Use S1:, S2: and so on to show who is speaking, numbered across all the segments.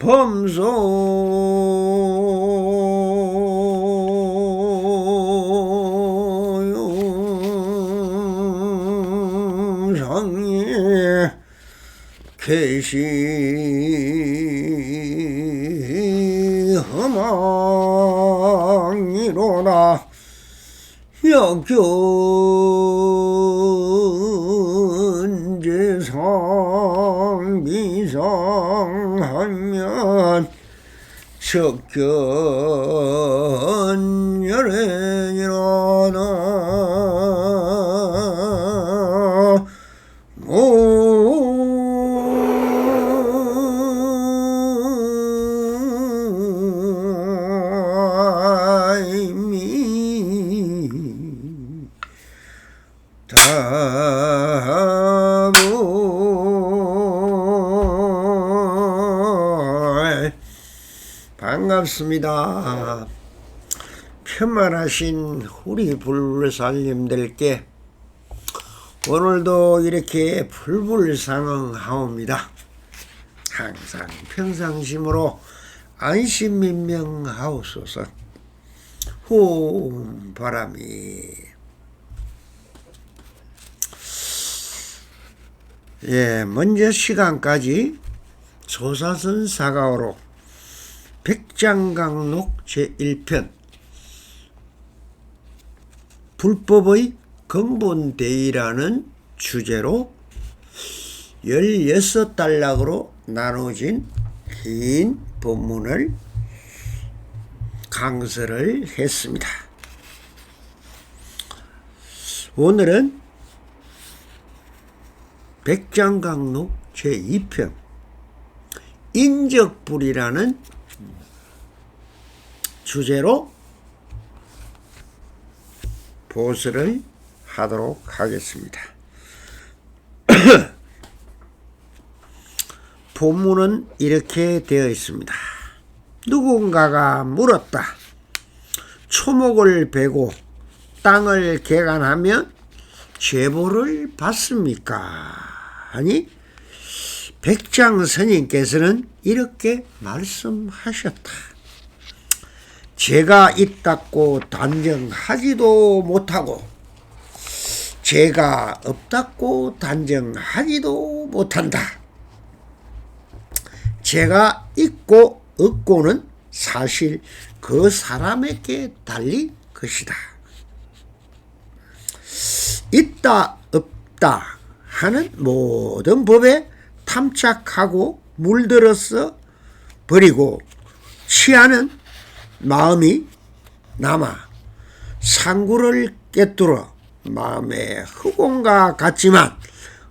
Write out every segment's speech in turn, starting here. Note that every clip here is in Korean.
S1: 범소상에 계시 험왕이로라 역견제상 비상하면 적견열애일어나 반갑습니다. 편만하신 우리 불불살님들께 오늘도 이렇게 불불상응하옵니다. 항상 평상심으로 안심민명하옵소서. 호흡 바람이 먼저 시간까지 조사선 사가오로 백장강록 제1편 불법의 근본대의라는 주제로 16단락으로 나눠진 긴 본문을 강설을 했습니다. 오늘은 백장강록 제2편 인적불이라는 주제로 보설을 하도록 하겠습니다. 본문은 이렇게 되어 있습니다. 누군가가 물었다. 초목을 베고 땅을 개간하면 제보를 받습니까? 아니, 백장 스님께서는 이렇게 말씀하셨다. 제가 있다고 단정하지도 못하고 제가 없다고 단정하지도 못한다. 제가 있고 없고는 사실 그 사람에게 달린 것이다. 있다 없다 하는 모든 법에 탐착하고 물들어서 버리고 취하는 마음이 남아 상구를 꿰뚫어 마음에 흑온과 같지만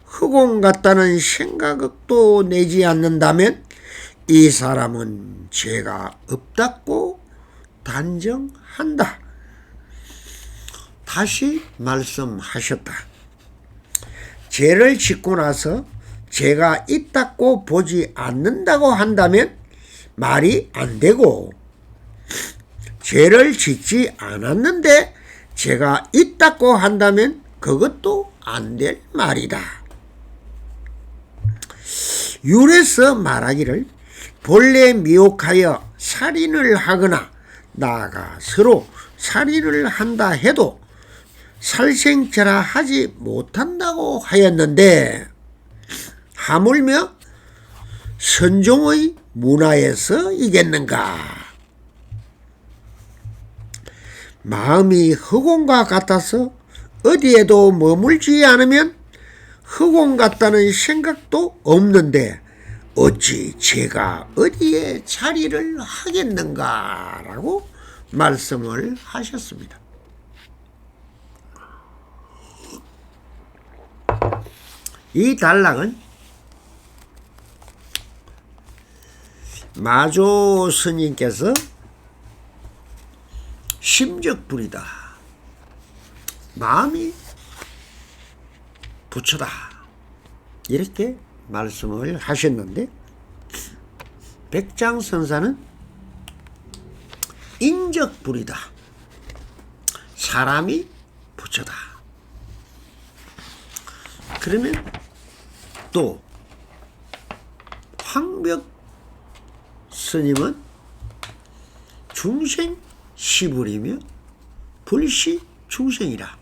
S1: 흑온 같다는 생각도 내지 않는다면 이 사람은 죄가 없다고 단정한다. 다시 말씀하셨다. 죄를 짓고 나서 죄가 있다고 보지 않는다고 한다면 말이 안 되고, 죄를 짓지 않았는데 죄가 있다고 한다면 그것도 안 될 말이다. 율에서 말하기를 본래 미혹하여 살인을 하거나 나아가 서로 살인을 한다 해도 살생체라 하지 못한다고 하였는데 하물며 선종의 문화에서 이겠는가? 마음이 흑온과 같아서 어디에도 머물지 않으면 흑온 같다는 생각도 없는데 어찌 제가 어디에 자리를 하겠는가? 라고 말씀을 하셨습니다. 이 단락은 마조 스님께서 심적불이다, 마음이 부처다, 이렇게 말씀을 하셨는데, 백장선사는 인적불이다, 사람이 부처다. 그러면 또 황벽 스님은 중생 시불이며 불시 중생이라.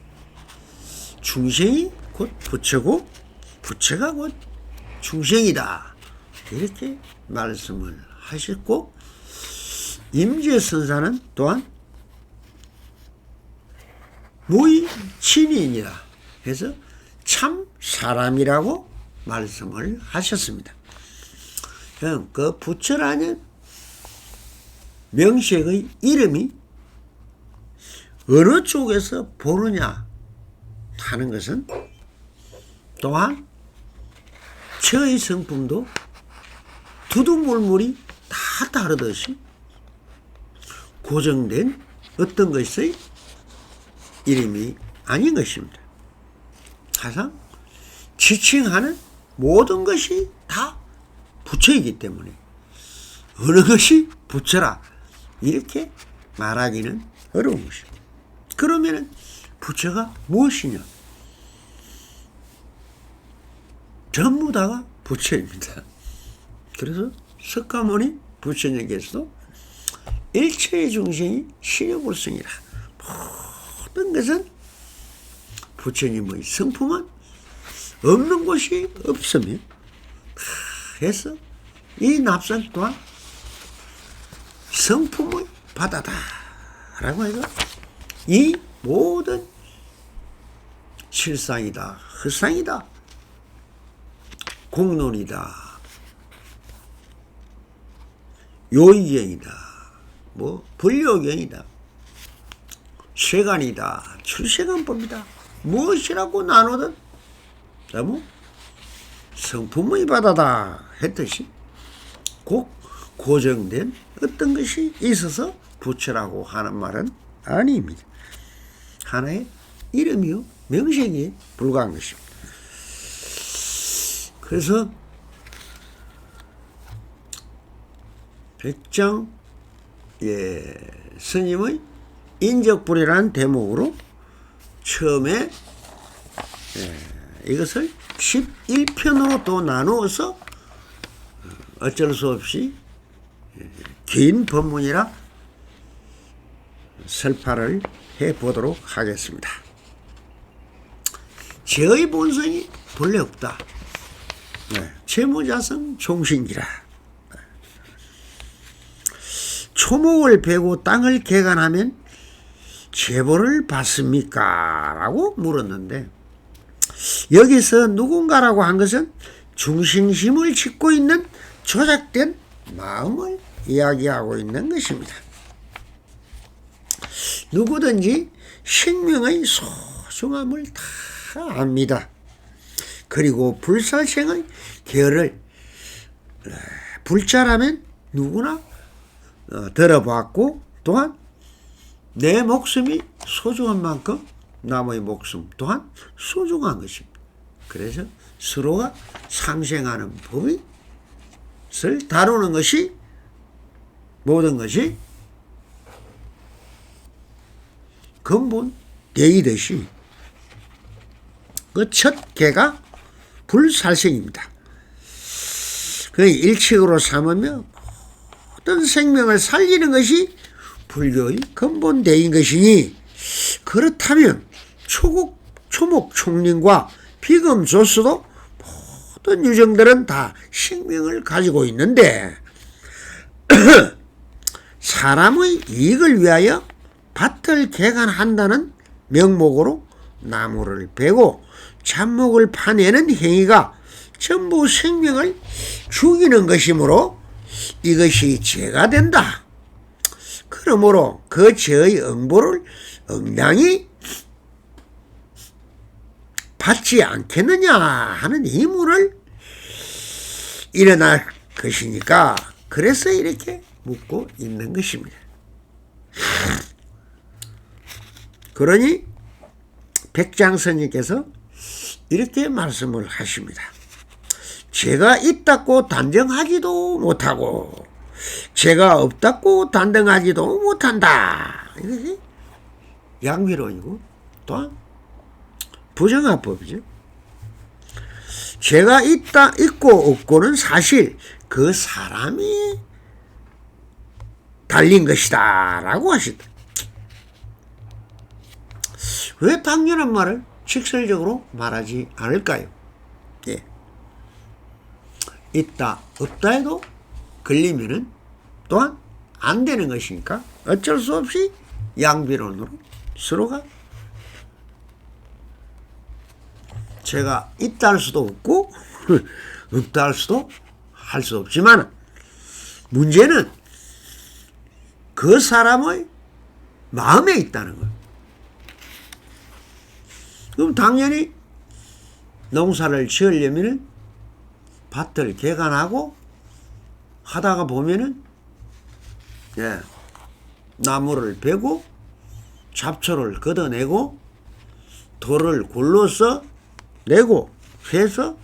S1: 중생이 곧 부처고 부처가 곧 중생이다. 이렇게 말씀을 하셨고, 임재선사는 또한 무의 친인이라 해서 참 사람이라고 말씀을 하셨습니다. 그 부처라는 명색의 이름이 어느 쪽에서 보느냐 하는 것은 또한 저의 성품도 두두물물이 다 다르듯이 고정된 어떤 것의 이름이 아닌 것입니다. 항상 지칭하는 모든 것이 다 부처이기 때문에 어느 것이 부처라 이렇게 말하기는 어려운 것입니다. 그러면 부처가 무엇이냐? 전부 다가 부처입니다. 그래서 석가모니 부처님께서도 일체의 중생이 신유불성이라. 모든 것은 부처님의 성품은 없는 곳이 없으며, 해서 이 납선 또한 성품의 바다다 라고 해서 이 모든 실상이다, 헛상이다, 공론이다, 요의경이다, 불요경이다, 세간이다, 출세간법이다, 무엇이라고 나누든 너무 성품의 바다다 했듯이 꼭 고정된 어떤 것이 있어서 부처라고 하는 말은 아닙니다. 하나의 이름이요 명색에 불과한 것입니다. 그래서 백장 스님의 인적불이라는 대목으로 처음에 이것을 11편으로 또 나누어서 어쩔 수 없이 긴 법문이라 설파를 해보도록 하겠습니다. 제의 본성이 본래 없다. 채무자성 종신기라. 초목을 베고 땅을 개간하면 제보를 받습니까? 라고 물었는데, 여기서 누군가라고 한 것은 중심심을 짓고 있는 조작된 마음을 이야기하고 있는 것입니다. 누구든지 생명의 소중함을 다 압니다. 그리고 불살생의 계열을 불자라면 누구나 들어봤고, 또한 내 목숨이 소중한 만큼 남의 목숨 또한 소중한 것입니다. 그래서 서로가 상생하는 법을 다루는 것이 모든 것이 근본 대이듯이 그 첫 개가 불살생입니다. 그 일칙으로 삼으며 모든 생명을 살리는 것이 불교의 근본 대인 것이니, 그렇다면 초목 총린과 비금 조수도 모든 유정들은 다 생명을 가지고 있는데 사람의 이익을 위하여 밭을 개간한다는 명목으로 나무를 베고 잡목을 파내는 행위가 전부 생명을 죽이는 것이므로 이것이 죄가 된다. 그러므로 그 죄의 응보를 응당히 받지 않겠느냐 하는 의문을 일어날 것이니까, 그래서 이렇게 묻고 있는 것입니다. 그러니 백장스님께서 이렇게 말씀을 하십니다. 죄가 있다고 단정하지도 못하고 죄가 없다고 단정하지도 못한다. 이것이 양비론이고 또한 부정합법이죠. 죄가 있고 없고는 사실 그 사람이 달린 것이다 라고 하시다. 왜 당연한 말을 직설적으로 말하지 않을까요? 예. 있다 없다 해도 걸리면은 또한 안 되는 것이니까 어쩔 수 없이 양비론으로 서로가 제가 있다 할 수도 없고 없다 할 수도 할 수 없지만 문제는 그 사람의 마음에 있다는 거예요. 그럼 당연히 농사를 지으려면 밭을 개간하고 하다가 보면은 예, 나무를 베고 잡초를 걷어내고 돌을 굴러서 내고 해서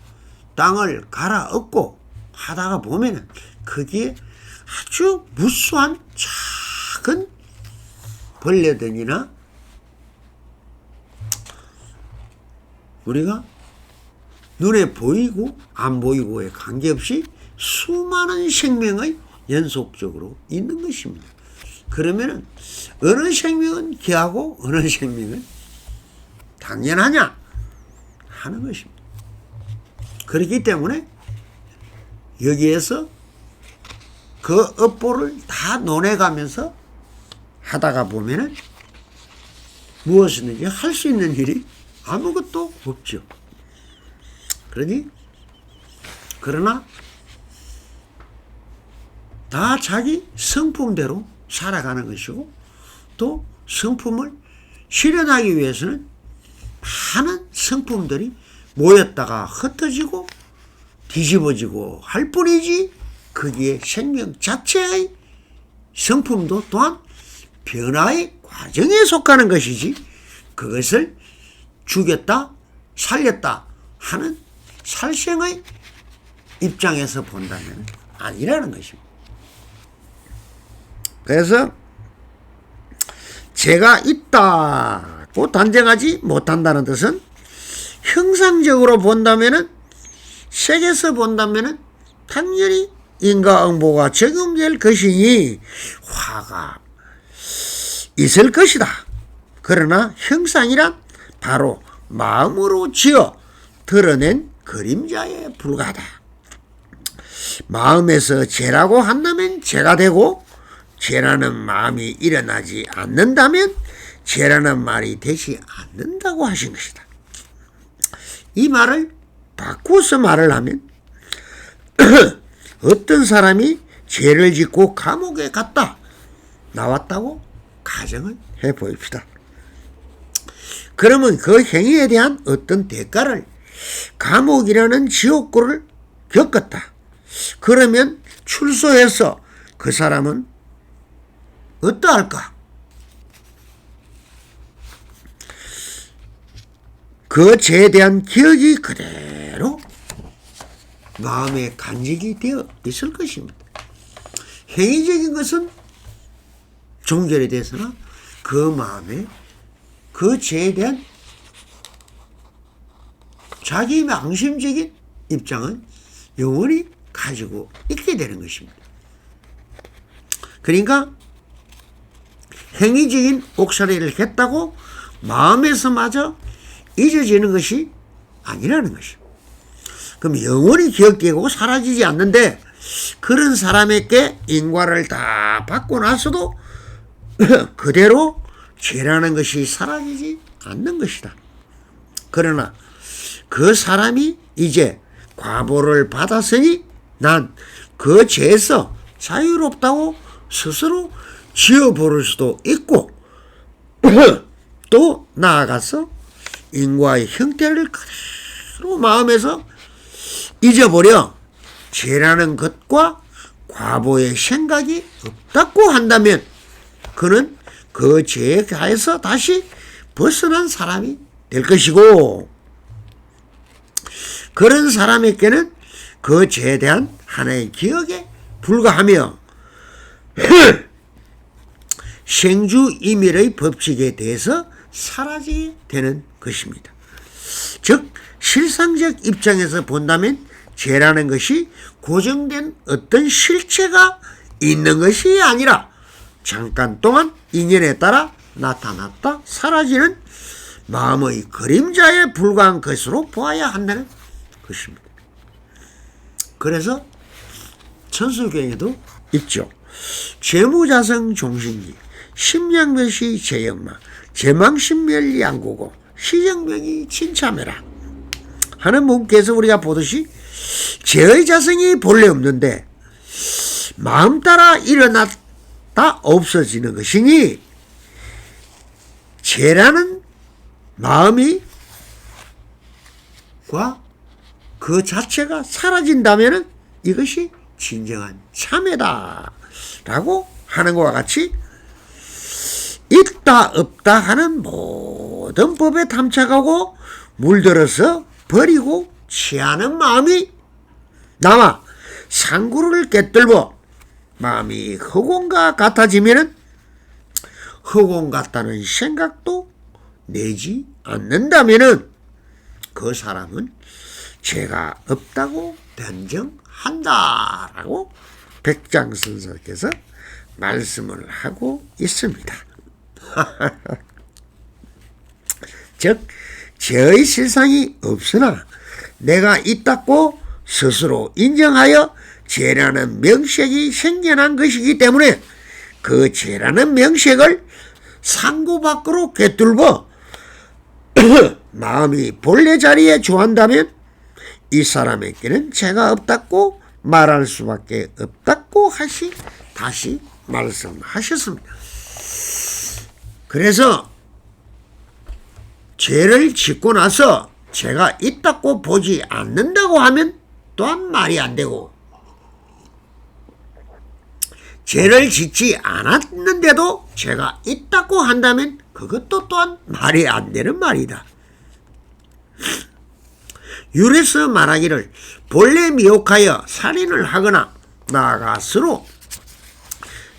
S1: 땅을 갈아엎고 하다가 보면은 거기에 아주 무수한 작은 벌레들이나 우리가 눈에 보이고 안 보이고에 관계없이 수많은 생명의 연속적으로 있는 것입니다. 그러면은 어느 생명은 귀하고 어느 생명은 당연하냐 하는 것입니다. 그렇기 때문에 여기에서 그 업보를 다 논해가면서 하다가 보면은 무엇이든지 할 수 있는 일이 아무것도 없죠. 그러나 다 자기 성품대로 살아가는 것이고 또 성품을 실현하기 위해서는 많은 성품들이 모였다가 흩어지고 뒤집어지고 할 뿐이지 거기에 생명 자체의 성품도 또한 변화의 과정에 속하는 것이지 그것을 죽였다 살렸다 하는 살생의 입장에서 본다면 아니라는 것입니다. 그래서 제가 있다고 단정하지 못한다는 뜻은 형상적으로 본다면은 색에서 본다면은 당연히 인과응보가 적용될 것이니 화가 있을 것이다. 그러나 형상이란 바로 마음으로 지어 드러낸 그림자에 불과하다. 마음에서 죄라고 한다면 죄가 되고 죄라는 마음이 일어나지 않는다면 죄라는 말이 되지 않는다고 하신 것이다. 이 말을 바꾸어서 말을 하면 어떤 사람이 죄를 짓고 감옥에 갔다 나왔다고 가정을 해보입시다. 그러면 그 행위에 대한 어떤 대가를 감옥이라는 지옥고를 겪었다. 그러면 출소해서 그 사람은 어떠할까? 그 죄에 대한 기억이 그대로 마음에 간직이 되어 있을 것입니다. 행위적인 것은 종결이 돼서나 그 마음에 그 죄에 대한 자기 망심적인 입장은 영원히 가지고 있게 되는 것입니다. 그러니까 행위적인 옥살이를 했다고 마음에서마저 잊어지는 것이 아니라는 것입니다. 그럼 영원히 기억되고 사라지지 않는데 그런 사람에게 인과를 다 받고 나서도 그대로 죄라는 것이 사라지지 않는 것이다. 그러나 그 사람이 이제 과보를 받았으니 난 그 죄에서 자유롭다고 스스로 지어버릴 수도 있고 또 나아가서 인과의 형태를 그대로 마음에서 잊어버려 죄라는 것과 과보의 생각이 없다고 한다면 그는 그 죄에 가해서 다시 벗어난 사람이 될 것이고 그런 사람에게는 그 죄에 대한 하나의 기억에 불과하며 생주이멸의 법칙에 대해서 사라지게 되는 것입니다. 즉 실상적 입장에서 본다면 죄라는 것이 고정된 어떤 실체가 있는 것이 아니라 잠깐 동안 인연에 따라 나타났다 사라지는 마음의 그림자에 불과한 것으로 보아야 한다는 것입니다. 그래서 천술경에도 있죠. 죄무자성 종신기 심양멸시 제연마 제망신멸 양고고 시정명이 친참해라 하는 문구에서 우리가 보듯이 죄의 자성이 본래 없는데 마음 따라 일어났다 없어지는 것이니 죄라는 마음이 그 자체가 사라진다면 이것이 진정한 참회다 라고 하는 것과 같이 있다 없다 하는 모든 법에 탐착하고 물들어서 버리고 취하는 마음이 남아 상구를 꿰뚫고 마음이 허공과 같아지면 허공 같다는 생각도 내지 않는다면 그 사람은 죄가 없다고 변정한다라고 백장선생께서 말씀을 하고 있습니다. 즉 죄의 실상이 없으나 내가 있다고 스스로 인정하여 죄라는 명색이 생겨난 것이기 때문에 그 죄라는 명색을 상고 밖으로 꿰뚫고 마음이 본래 자리에 주한다면 이 사람에게는 죄가 없다고 말할 수밖에 없다고 다시 말씀하셨습니다. 그래서 죄를 짓고 나서 죄가 있다고 보지 않는다고 하면 또한 말이 안 되고 죄를 짓지 않았는데도 죄가 있다고 한다면 그것도 또한 말이 안 되는 말이다. 율에서 말하기를 본래 미혹하여 살인을 하거나 나아가 서로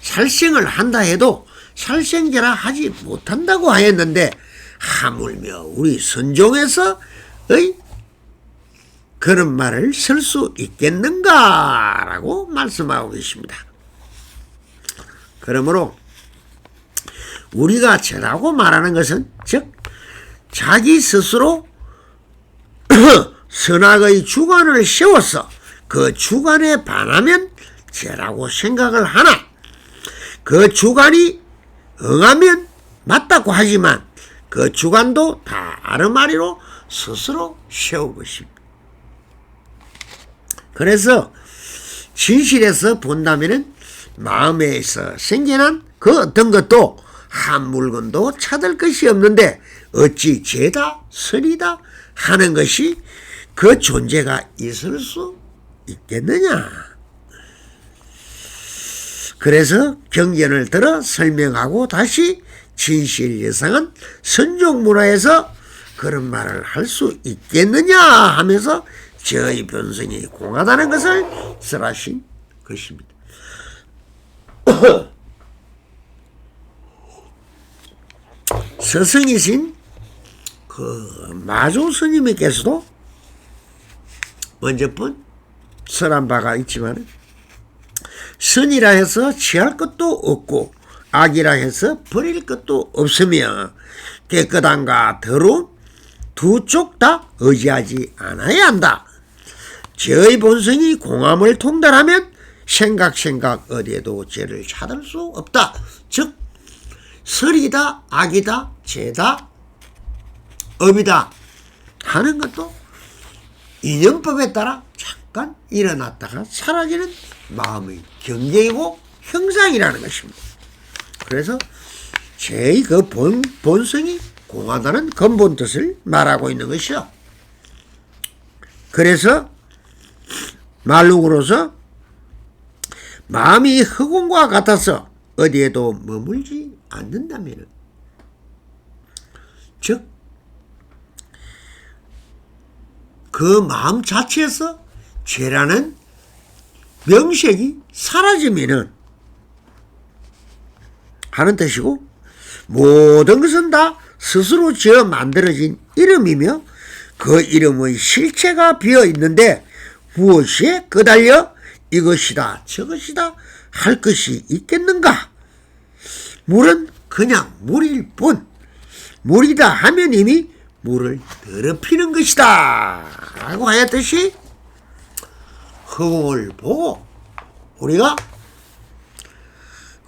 S1: 살생을 한다 해도 살생제라 하지 못한다고 하였는데 하물며 우리 선종에서의 그런 말을 쓸 수 있겠는가라고 말씀하고 계십니다. 그러므로 우리가 죄라고 말하는 것은 즉 자기 스스로 선악의 주관을 세워서 그 주관에 반하면 죄라고 생각을 하나 그 주관이 응하면 맞다고 하지만 그 주관도 다 아르마리로 스스로 세운 것입니다. 그래서 진실에서 본다면 마음에서 생겨난 그 어떤 것도 한 물건도 찾을 것이 없는데 어찌 죄다 선이다 하는 것이 그 존재가 있을 수 있겠느냐. 그래서 경전을 들어 설명하고 다시 진실 여상은 선종문화에서 그런 말을 할 수 있겠느냐 하면서 죄의 변성이 공하다는 것을 설하신 것입니다. 스승이신 그 마조 스님께서도 먼저번 설한 바가 있지만 선이라 해서 취할 것도 없고 악이라 해서 버릴 것도 없으며 깨끗함과 더러움 두 쪽 다 의지하지 않아야 한다. 죄의 본성이 공함을 통달하면 생각 어디에도 죄를 찾을 수 없다. 즉 설이다 악이다 죄다 업이다 하는 것도 인연법에 따라 잠깐 일어났다가 사라지는 마음의 경계이고 형상이라는 것입니다. 그래서 죄의 그 본성이 공하다는 근본 뜻을 말하고 있는 것이요. 그래서 말룩으로서 마음이 흑원과 같아서 어디에도 머물지 않는다면 즉 그 마음 자체에서 죄라는 명색이 사라지면은 하는 뜻이고 모든 것은 다 스스로 지어 만들어진 이름이며 그 이름의 실체가 비어 있는데 무엇에 끄달려 이것이다 저것이다 할 것이 있겠는가? 물은 그냥 물일 뿐, 물이다 하면 이미 물을 더럽히는 것이다 라고 하였듯이, 허공을 보고 우리가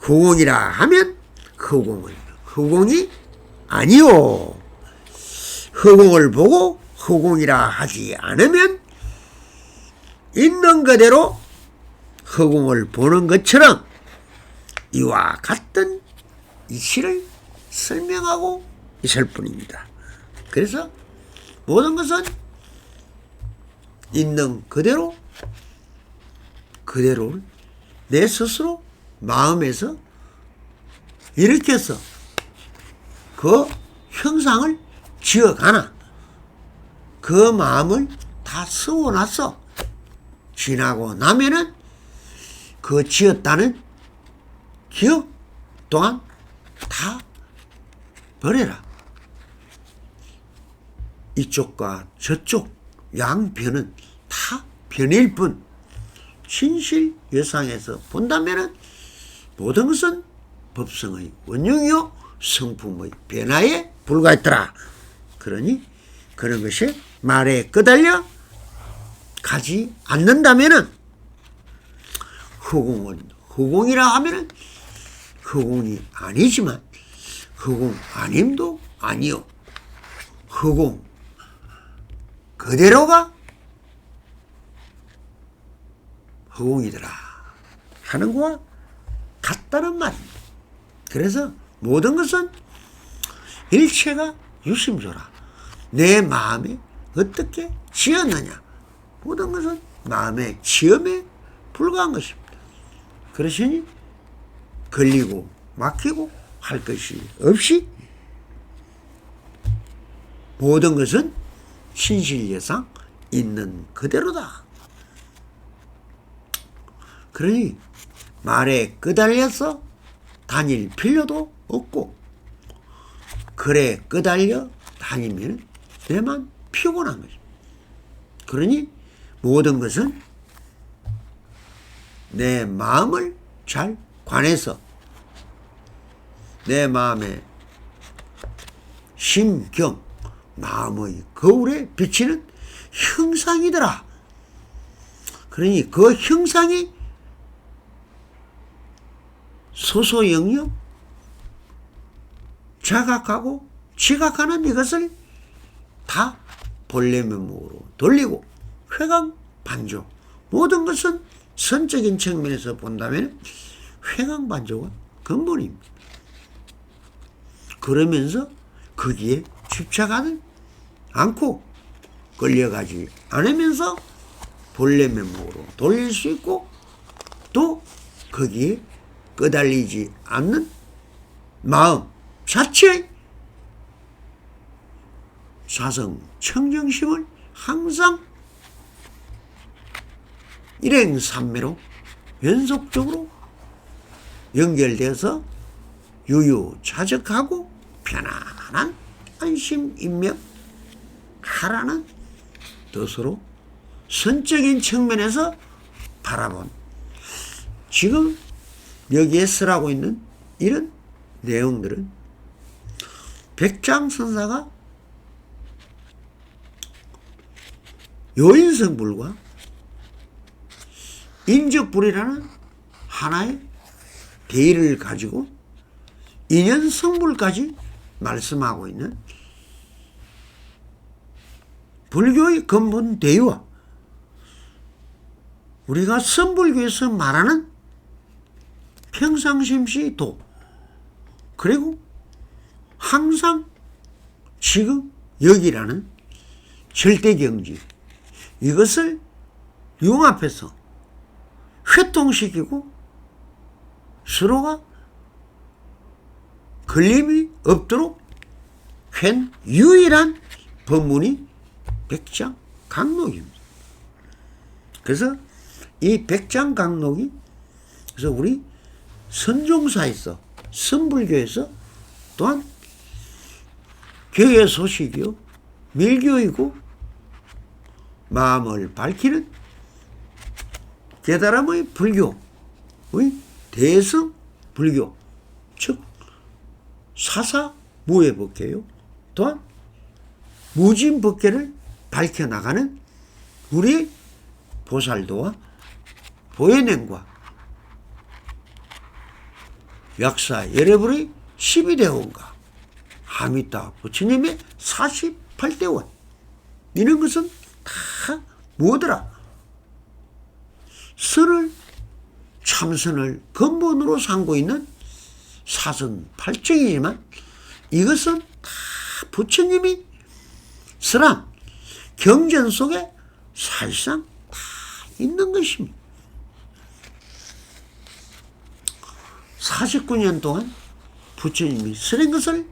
S1: 허공이라 하면 허공은 허공이 아니요, 허공을 보고 허공이라 하지 않으면 있는 그대로 허공을 보는 것처럼 이와 같은 이치를 설명하고 있을 뿐입니다. 그래서 모든 것은 있는 그대로, 그대로를 내 스스로 마음에서 일으켜서 그 형상을 지어가나, 그 마음을 다 쓰고나서 지나고 나면은 그 지었다는 기억 또한 다 버려라. 이쪽과 저쪽 양변은 다 변일 뿐, 진실 여상에서 본다면은 모든 것은 법성의 원흉이요 성품의 변화에 불과했더라. 그러니 그런 것이 말에 끄달려 가지 않는다면은, 허공은 허공이라 하면은 허공이 아니지만 허공 아님도 아니요, 허공 그대로가 허공이더라 하는 거와 같다는 말입니다. 그래서 모든 것은 일체가 유심조라. 내 마음에 어떻게 지었느냐, 모든 것은 마음의 지음에 불과한 것입니다. 그러시니 걸리고 막히고 할 것이 없이 모든 것은 신실여상 있는 그대로다. 그러니 말에 끄달려서 다닐 필요도 없고, 글에 끄달려 다니면 내만 피곤한 거죠. 그러니 모든 것은 내 마음을 잘 관해서 내 마음의 심경, 마음의 거울에 비치는 형상이더라. 그러니 그 형상이 소소영영 자각하고 지각하는 이것을 다 본래 면목으로 돌리고 회광반조, 모든 것은 선적인 측면에서 본다면 회광반조가 근본입니다. 그러면서 거기에 집착하는 않고 끌려가지 않으면서 본래 면목으로 돌릴 수 있고, 또 거기에 끄달리지 않는 마음 자체의 사성 청정심을 항상 일행삼매로 연속적으로 연결되어서 유유자적하고 편안한 안심인명 하라는 뜻으로 선적인 측면에서 바라본, 지금 여기에 쓰라고 있는 이런 내용들은 백장선사가 요인성불과 인적불이라는 하나의 대의를 가지고 인연성불까지 말씀하고 있는 불교의 근본 대의와 우리가 선불교에서 말하는 평상심시 도, 그리고 항상 지금 여기라는 절대경지, 이것을 융합해서 회통시키고 서로가 걸림이 없도록 한 유일한 법문이 백장강록입니다. 그래서 이 백장강록이, 그래서 우리 선종사에서, 선불교에서 또한 교의 소식이요 밀교이고 마음을 밝히는 깨달음의 불교의 대성 불교, 즉 사사무예법계요. 또한 무진법계를 밝혀나가는 우리 보살도와 보현행과 약사 여러분의 12대원과 아미타 부처님의 48대원, 이런 것은 다 뭐더라? 선을, 참선을 근본으로 삼고 있는 사선 8정이지만 이것은 다 부처님이 설한 경전 속에 사실상 다 있는 것입니다. 49년 동안 부처님이 설한 것을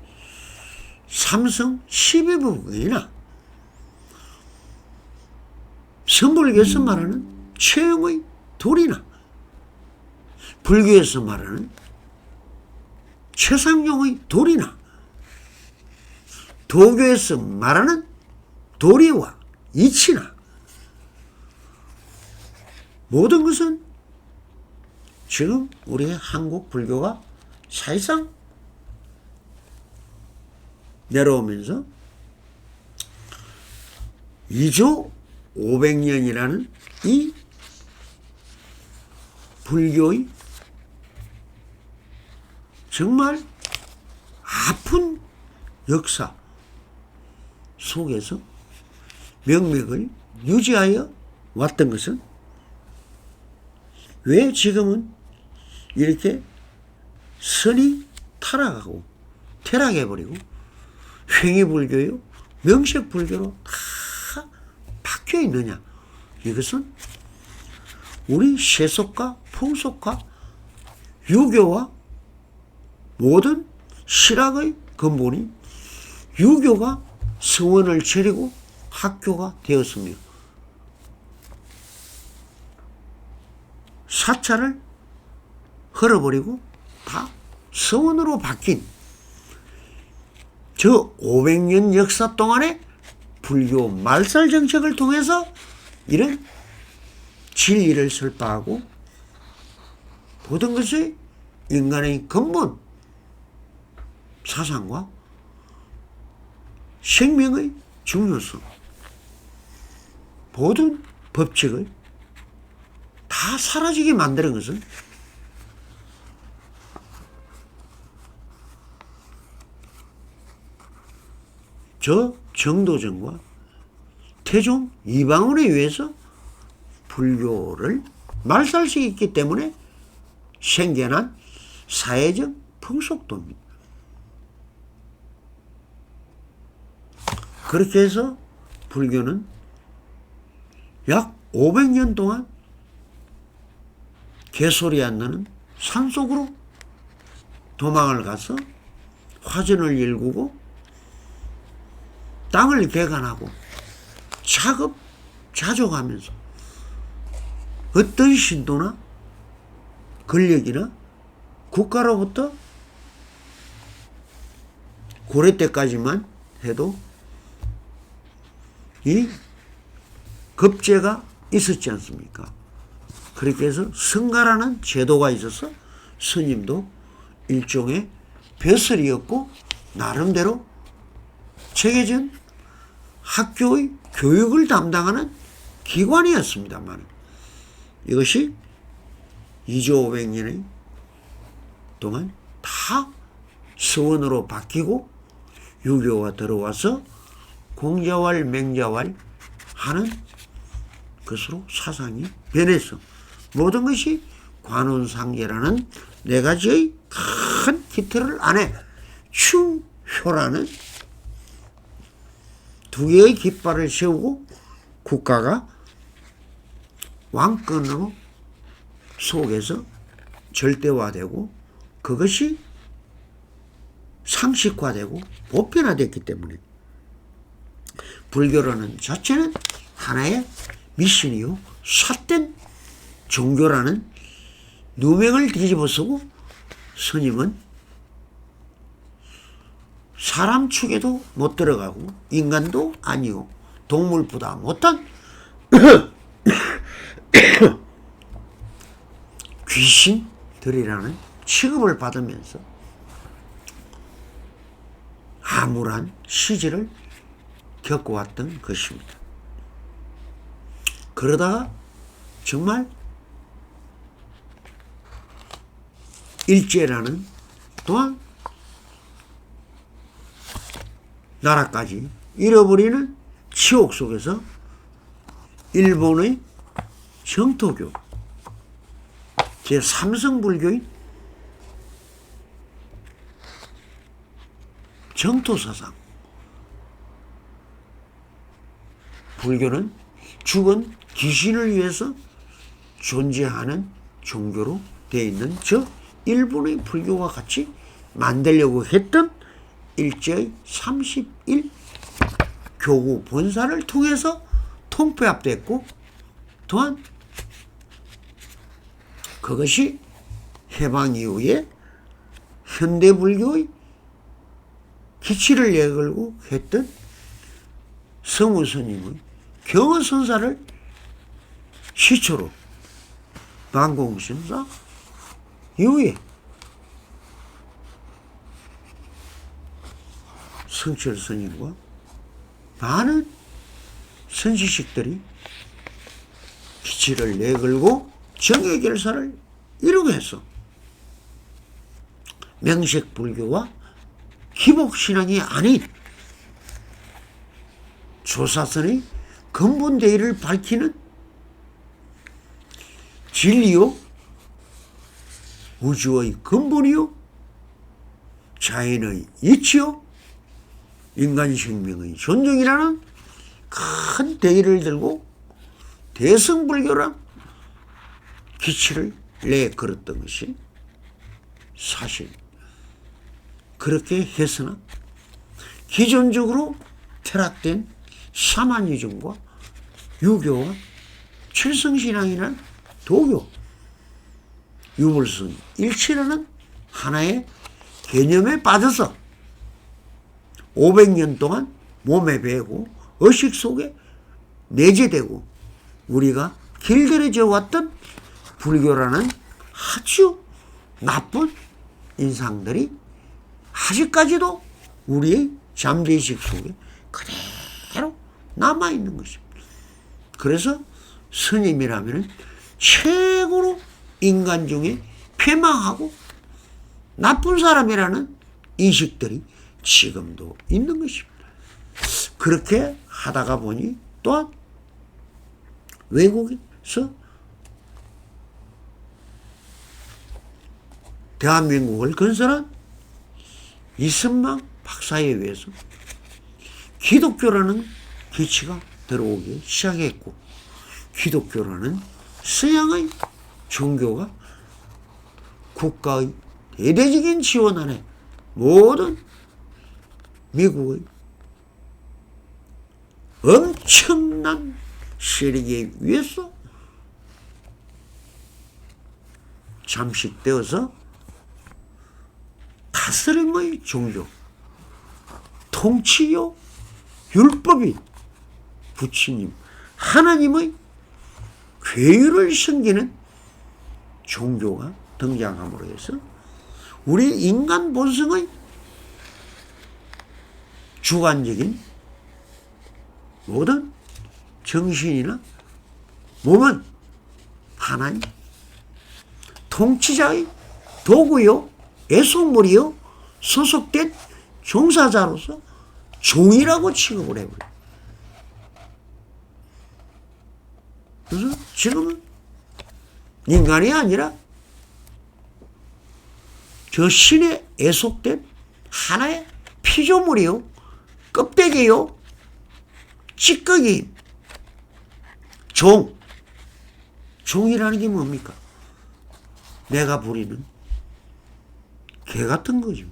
S1: 삼성 12부분이나 선불교에서 말하는 최영의 돌이나 불교에서 말하는 최상용의 돌이나 도교에서 말하는 도리와 이치나 모든 것은 지금 우리의 한국 불교가 사실상 내려오면서 2조 500년이라는 이 불교의 정말 아픈 역사 속에서 명맥을 유지하여 왔던 것은 왜 지금은 이렇게 선이 타락하고 퇴락해버리고 횡의불교요 명색불교로 다 바뀌어 있느냐? 이것은 우리 세속과 풍속과 유교와 모든 실학의 근본이 유교가 성원을 차리고 학교가 되었으며 사찰을 헐어버리고 다 성원으로 바뀐 저 500년 역사 동안에 불교 말살 정책을 통해서 이런 진리를 설파하고 모든 것이 인간의 근본 사상과 생명의 중요성, 모든 법칙을 다 사라지게 만드는 것은 저 정도전과 태종 이방원에 의해서 불교를 말살시켰기 때문에 생겨난 사회적 풍속도입니다. 그렇게 해서 불교는 약 500년 동안 개소리 안 나는 산속으로 도망을 가서 화전을 일구고 땅을 개간하고 자족하면서 어떤 신도나 권력이나 국가로부터 고려 때까지만 해도 이 급제가 있었지 않습니까? 그렇게 해서 성가라는 제도가 있어서 스님도 일종의 벼슬이었고 나름대로 정해진 학교의 교육을 담당하는 기관이었습니다만 이것이 2조 500년의 동안 다 서원으로 바뀌고 유교가 들어와서 공자왈 맹자왈 하는 것으로 사상이 변해서 모든 것이 관운상제라는 네 가지의 큰 기틀을 안에 충효라는 두 개의 깃발을 세우고 국가가 왕권으로 속에서 절대화되고 그것이 상식화되고 보편화됐기 때문에 불교라는 자체는 하나의 미신이요 삿된 종교라는 누명을 뒤집어쓰고 스님은 사람 축에도 못 들어가고 인간도 아니요 동물보다 못한 귀신들이라는 취급을 받으면서 암울한 시절을 겪어왔던 것입니다. 그러다가 정말 일제라는 또한 나라까지 잃어버리는 치욕 속에서 일본의 정토교 제3성불교인 정토사상, 불교는 죽은 귀신을 위해서 존재하는 종교로 되어 있는 저 일본의 불교와 같이 만들려고 했던 일제의 31 교구 본사를 통해서 통폐합됐고, 또한 그것이 해방 이후에 현대불교의 기치를 내걸고 했던 성우스님의 경허선사를 시초로 반공선사 이후에 성철 스님과 많은 선지식들이 기치를 내걸고 정예결사를 이루게 했어. 명색불교와 기복신앙이 아닌 조사선의 근본대의를 밝히는 진리요, 우주의 근본이요, 자연의 이치요, 인간 생명의 존중이라는 큰 대의를 들고 대승불교란 기치를 내걸었던 것이 사실. 그렇게 해서는 기존적으로 퇴락된 샤머니즘과 유교와 칠성신앙이라는 도교, 유불성 일치라는 하나의 개념에 빠져서 500년 동안 몸에 배고 의식 속에 내재되고 우리가 길들여져 왔던 불교라는 아주 나쁜 인상들이 아직까지도 우리의 잠재의식 속에 그대로 남아있는 것입니다. 그래서 스님이라면 최고로 인간 중에 패망하고 나쁜 사람이라는 인식들이 지금도 있는 것입니다. 그렇게 하다가 보니 또한 외국에서 대한민국을 건설한 이승만 박사에 의해서 기독교라는 기치가 들어오기 시작했고, 기독교라는 서양의 종교가 국가의 대대적인 지원 안에 모든 미국의 엄청난 세력에 의해서 잠식되어서 다스림의 종교, 통치요, 율법인 부처님, 하나님의 괴유를 섬기는 종교가 등장함으로 해서 우리 인간 본성의 주관적인 모든 정신이나 몸은 하나님, 통치자의 도구요, 애속물이요, 소속된 종사자로서 종이라고 취급을 해버려요. 그래서 지금은 인간이 아니라 저 신에 애속된 하나의 피조물이요, 껍데기요, 찌꺼기, 종이라는 게 뭡니까? 내가 부리는 개 같은 거죠.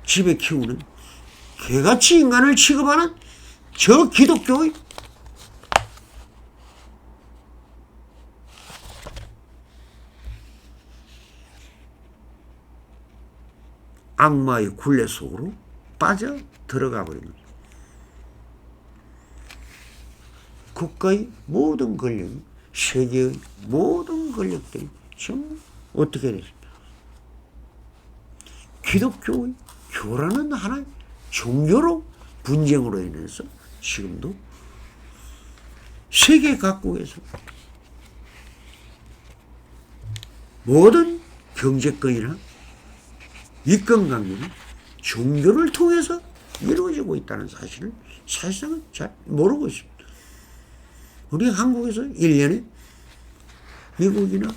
S1: 집에 키우는 개같이 인간을 취급하는 저 기독교의 악마의 굴레 속으로 빠져 들어가 버린 거죠. 국가의 모든 권력이, 세계의 모든 권력들이 지금 어떻게 됐습니까? 기독교의 교라는 하나의 종교로 분쟁으로 인해서 지금도 세계 각국에서 모든 경제권이나 이권관계는 종교를 통해서 이루어지고 있다는 사실을 사실상은 잘 모르고 있습니다. 우리 한국에서 1년에 미국이나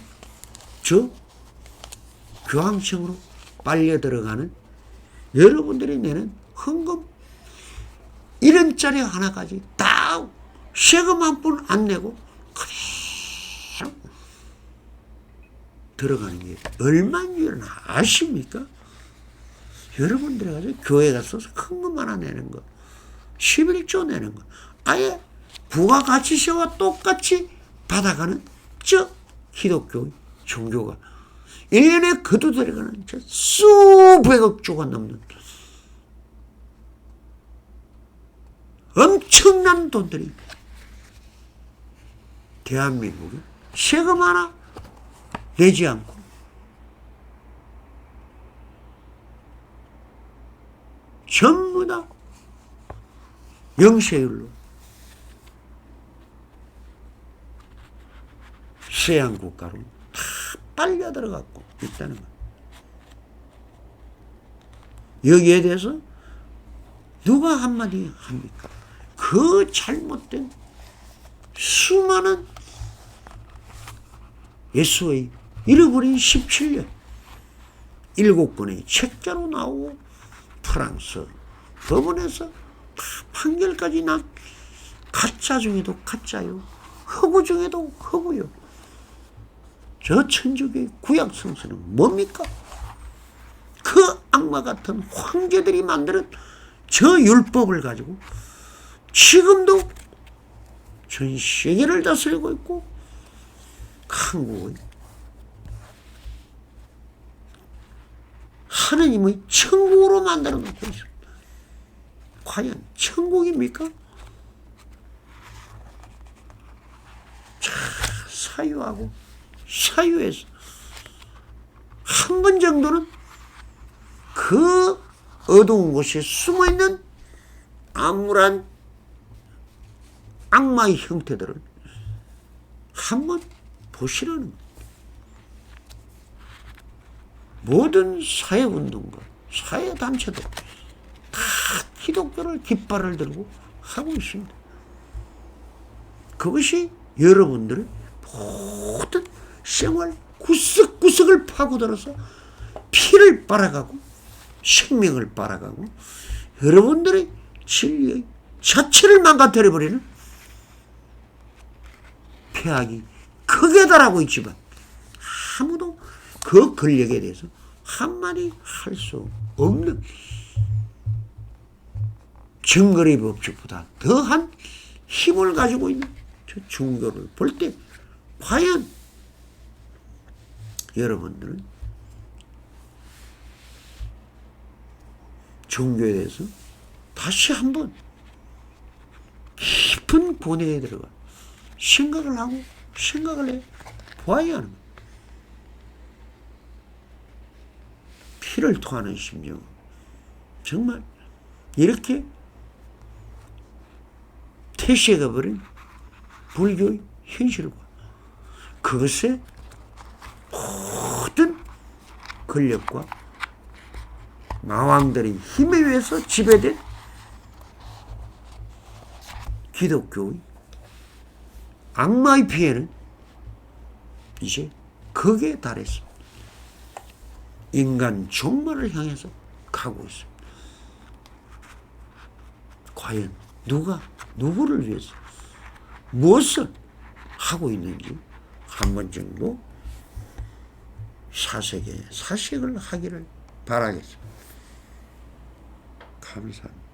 S1: 저 교황청으로 빨려 들어가는 여러분들이 내는 헌금 1원짜리 하나까지 다 세금 한 푼 안 내고 그대로 들어가는 게 얼마인 줄 아십니까? 여러분들이 가서 교회 가서 헌금 하나 내는 거 11조 내는 거 아예 부가가치세와 똑같이 받아가는 저 기독교 종교가 1년에 그도 들어가는 수백억 조가 넘는 엄청난 돈들이 대한민국이 세금 하나 내지 않고 전부 다 영세율로 서양 국가로 다 빨려 들어갔고 있다는 거예요. 여기에 대해서 누가 한마디 합니까? 그 잘못된 수많은 예수의 잃어버린 17년 7권의 책자로 나오고 프랑스 법원에서 다 판결까지 난 가짜 중에도 가짜요, 허구 중에도 허구요. 저 천주교의 구약 성서는 뭡니까? 그 악마 같은 황제들이 만드는 저 율법을 가지고 지금도 전 세계를 다스리고 있고 한국의 하느님의 천국으로 만들어 놓고 있습니다. 과연 천국입니까? 자, 사유하고 사유에서 한 번 정도는 그 어두운 곳에 숨어있는 암울한 악마의 형태들을 한번 보시라는 거예요. 모든 사회운동가, 사회단체도 다 기독교를 깃발을 들고 하고 있습니다. 그것이 여러분들의 모든 생활 구석구석을 파고들어서 피를 빨아가고 생명을 빨아가고 여러분들의 진리의 자체를 망가뜨려버리는 폐악이 크게 달하고 있지만 아무도 그 권력에 대해서 한마디 할 수 없는 정거리 법칙보다 더한 힘을 가지고 있는 저 종교를 볼 때 과연 여러분들은 종교에 대해서 다시 한번 깊은 고뇌에 들어가 생각을 하고 생각을 해 보아야 하는 거예요. 피를 토하는 심정, 정말 이렇게 퇴시해가 버린 불교의 현실과 그것의 모든 권력과 마왕들의 힘에 의해서 지배된 기독교의 악마의 피해는 이제 극에 달했습니다. 인간 종말을 향해서 가고 있습니다. 과연 누가 누구를 위해서 무엇을 하고 있는지 한 번 정도 사색을 하기를 바라겠습니다. 감사합니다.